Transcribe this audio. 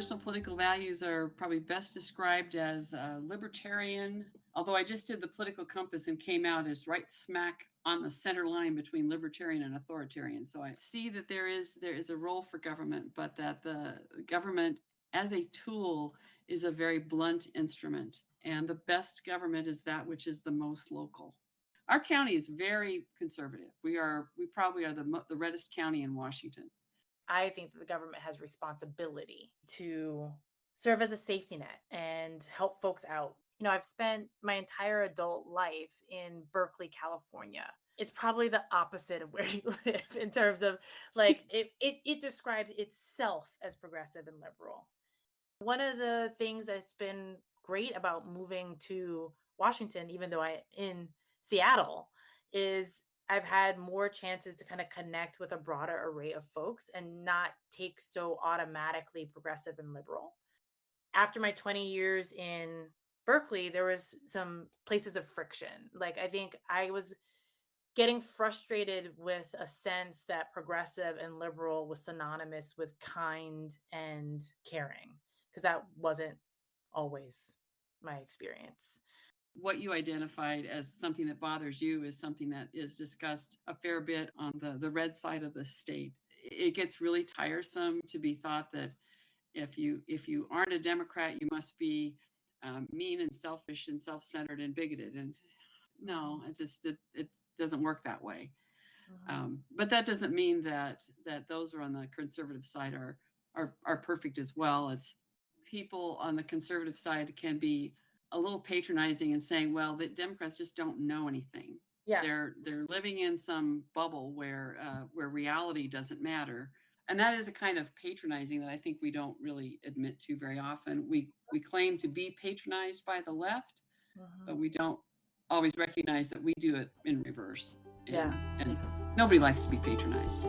personal political values are probably best described as libertarian, although I just did the political compass and came out as right smack on the center line between libertarian and authoritarian. So I see that there is a role for government, but that the government as a tool is a very blunt instrument. And the best government is that which is the most local. Our county is very conservative. We probably are the reddest county in Washington. I think that the government has responsibility to serve as a safety net and help folks out. I've spent my entire adult life in Berkeley, California. It's probably the opposite of where you live in terms of like it describes itself as progressive and liberal. One of the things that's been great about moving to Washington, even though I'm in Seattle, is I've had more chances to kind of connect with a broader array of folks and not take so automatically progressive and liberal. After my 20 years in Berkeley, there was some places of friction. Like I think I was getting frustrated with a sense that progressive and liberal was synonymous with kind and caring, because that wasn't always my experience. What you identified as something that bothers you is something that is discussed a fair bit on the red side of the state. It gets really tiresome to be thought that if you aren't a Democrat, you must be mean and selfish and self-centered and bigoted. And no, it doesn't work that way. Mm-hmm. But that doesn't mean that those who are on the conservative side are perfect as well. As people on the conservative side can be a little patronizing and saying, well, the Democrats just don't know anything. Yeah. They're living in some bubble where reality doesn't matter. And that is a kind of patronizing that I think we don't really admit to very often. We claim to be patronized by the left, mm-hmm. but we don't always recognize that we do it in reverse. And nobody likes to be patronized.